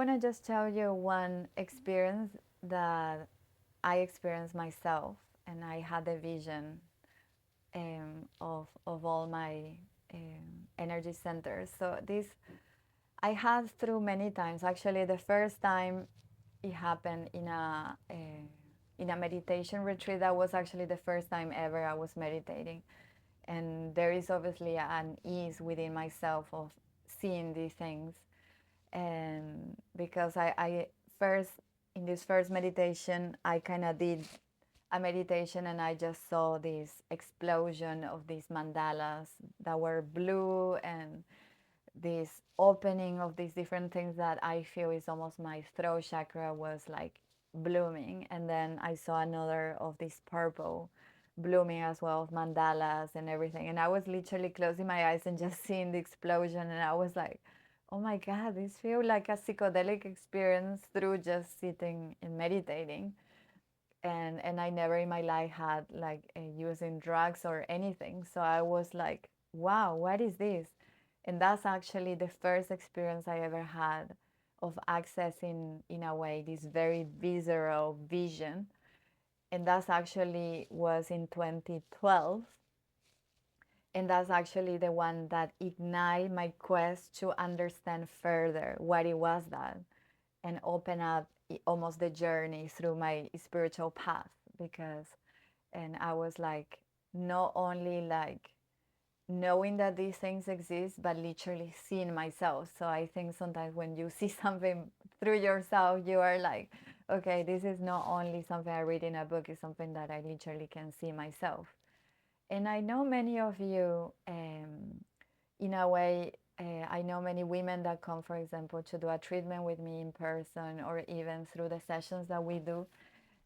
want to just tell you one experience that I experienced myself, and I had a vision of all my energy centers. So this I had through many times. Actually, the first time it happened in a meditation retreat. That was actually the first time ever I was meditating, and there is obviously an ease within myself of seeing these things. And because I first in this first meditation I kind of did a meditation, and I just saw this explosion of these mandalas that were blue, and this opening of these different things that I feel is almost my throat chakra was like blooming. And then I saw another of this purple blooming as well, of mandalas and everything. And I was literally closing my eyes and just seeing the explosion. And I was like, oh my God, this feels like a psychedelic experience through just sitting and meditating. And I never in my life had like using drugs or anything. So I was like, wow, what is this? And that's actually the first experience I ever had of accessing, in a way, this very visceral vision. And that's actually was in 2012. And that's actually the one that ignited my quest to understand further what it was that, and open up almost the journey through my spiritual path. Because and I was like, not only like knowing that these things exist, but literally seeing myself. So I think sometimes when you see something through yourself, you are like, okay, this is not only something I read in a book, it's something that I literally can see myself. And I know many of you, in a way, I know many women that come, for example, to do a treatment with me in person, or even through the sessions that we do.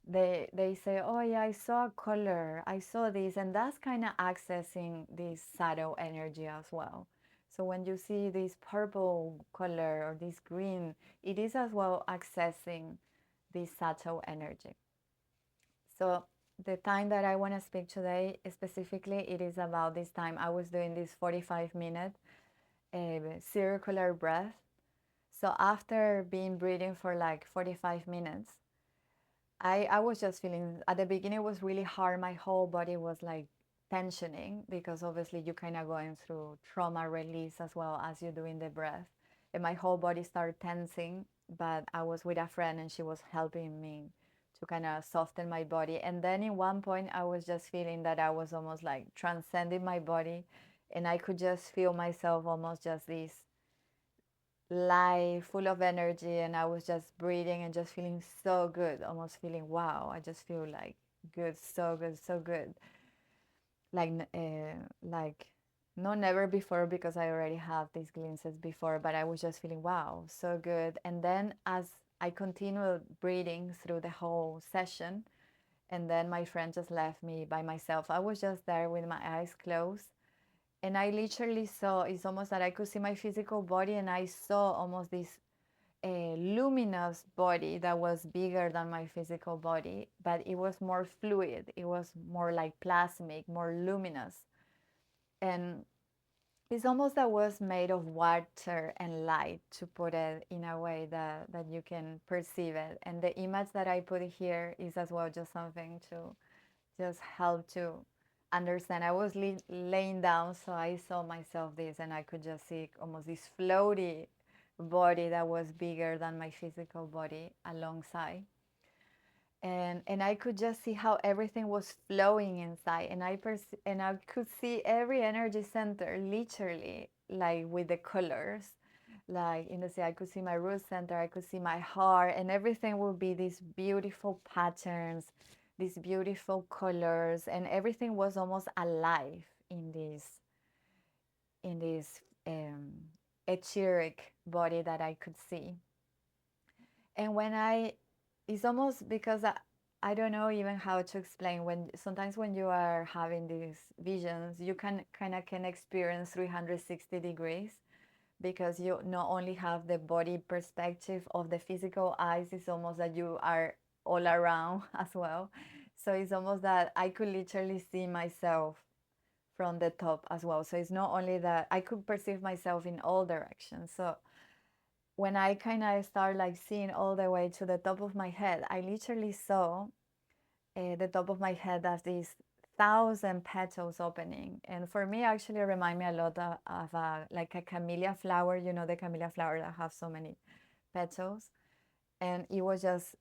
They say, oh yeah, I saw a color, I saw this, and that's kind of accessing this subtle energy as well. So when you see this purple color or this green, it is as well accessing this subtle energy. So the time that I want to speak today specifically, it is about this time I was doing this 45-minute circular breath. So after being breathing for like 45 minutes, I was just feeling, at the beginning it was really hard. My whole body was like tensioning, because obviously you kind of going through trauma release as well as you're doing the breath. And my whole body started tensing, but I was with a friend and she was helping me to kind of soften my body. And then in one point I was just feeling that I was almost like transcending my body, and I could just feel myself almost just this light, full of energy, and I was just breathing and just feeling so good, almost feeling wow. I just feel like good, so good, so good. Like no, never before, because I already have these glimpses before, but I was just feeling wow, so good. And then as I continued breathing through the whole session, and then my friend just left me by myself. I was just there with my eyes closed, and I literally saw, it's almost that I could see my physical body, and I saw almost this luminous body that was bigger than my physical body, but it was more fluid. It was more like plasmic, more luminous. And it's almost that was made of water and light, to put it in a way that you can perceive it. And the image that I put here is as well just something to just help to understand. I was laying down, so I saw myself this, and I could just see almost this floaty body that was bigger than my physical body alongside. And I could just see how everything was flowing inside, and and I could see every energy center literally, like with the colors, like in the sea I could see my root center, I could see my heart, and everything would be these beautiful patterns, these beautiful colors, and everything was almost alive in this etheric body that I could see. And when it's almost because I don't know even how to explain, when sometimes when you are having these visions, you can experience 360 degrees, because you not only have the body perspective of the physical eyes, it's almost that you are all around as well. So it's almost that I could literally see myself from the top as well. So it's not only that I could perceive myself in all directions. So when I kind of start like seeing all the way to the top of my head, I literally saw the top of my head as these thousand petals opening. And for me, actually remind me a lot of like a camellia flower, you know, the camellia flower that have so many petals. And it was just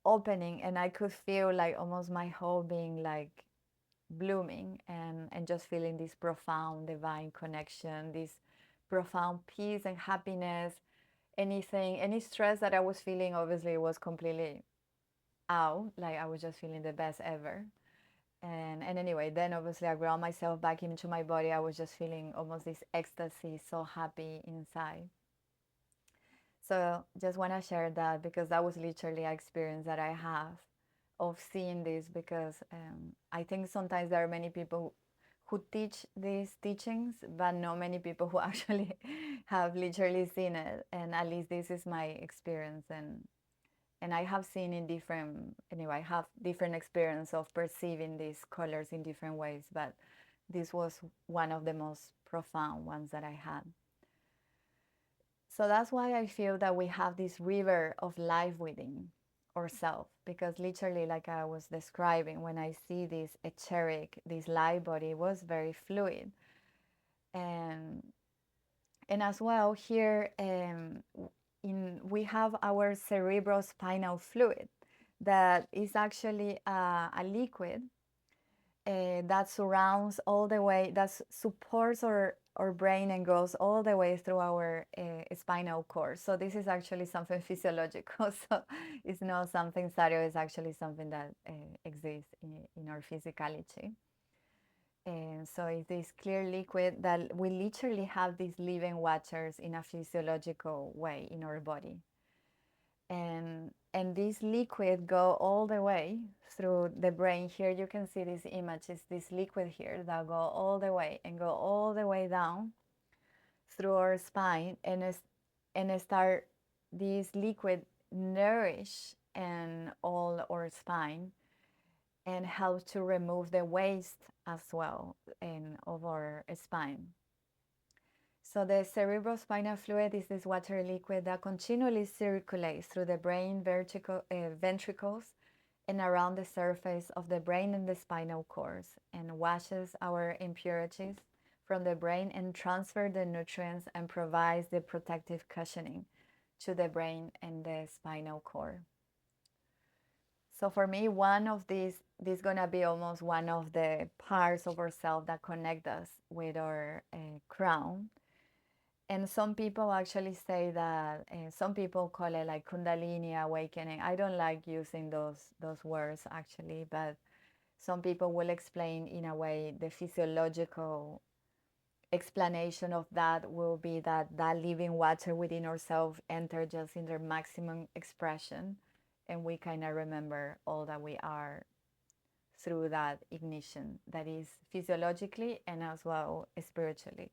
opening, and I could feel like almost my whole being like blooming, and just feeling this profound divine connection, this profound peace and happiness. Any stress that I was feeling obviously was completely out. Like I was just feeling the best ever. And anyway, then obviously I ground myself back into my body. I was just feeling almost this ecstasy, so happy inside. So just want to share that because that was literally an experience that I have of seeing this, because I think sometimes there are many people who teach these teachings, but not many people who actually have literally seen it. And at least this is my experience. And I have seen in different, anyway, I have different experience of perceiving these colors in different ways, but this was one of the most profound ones that I had. So that's why I feel that we have this river of life within ourselves, because literally, like I was describing, when I see this etheric, this light body was very fluid. And and as well here we have our cerebrospinal fluid that is actually a liquid that surrounds all the way, that supports our brain and goes all the way through our spinal cord. So this is actually something physiological. So it's not something stereo, it's actually something that exists in our physicality. And so it's this clear liquid that we literally have these living waters in a physiological way in our body. And this liquid go all the way through the brain. Here you can see this image, is this liquid here that go all the way and go all the way down through our spine, and start this liquid nourish and all our spine, and help to remove the waste as well in of our spine. So the cerebrospinal fluid is this water liquid that continually circulates through the brain ventricles and around the surface of the brain and the spinal cords, and washes our impurities from the brain and transfer the nutrients and provides the protective cushioning to the brain and the spinal cord. So for me, one of these, this is gonna be almost one of the parts of ourselves that connect us with our crown. And some people actually say that, some people call it like Kundalini awakening. I don't like using those words actually, but some people will explain in a way the physiological explanation of that will be that that living water within ourselves enter just in their maximum expression, and we kind of remember all that we are through that ignition that is physiologically and as well spiritually.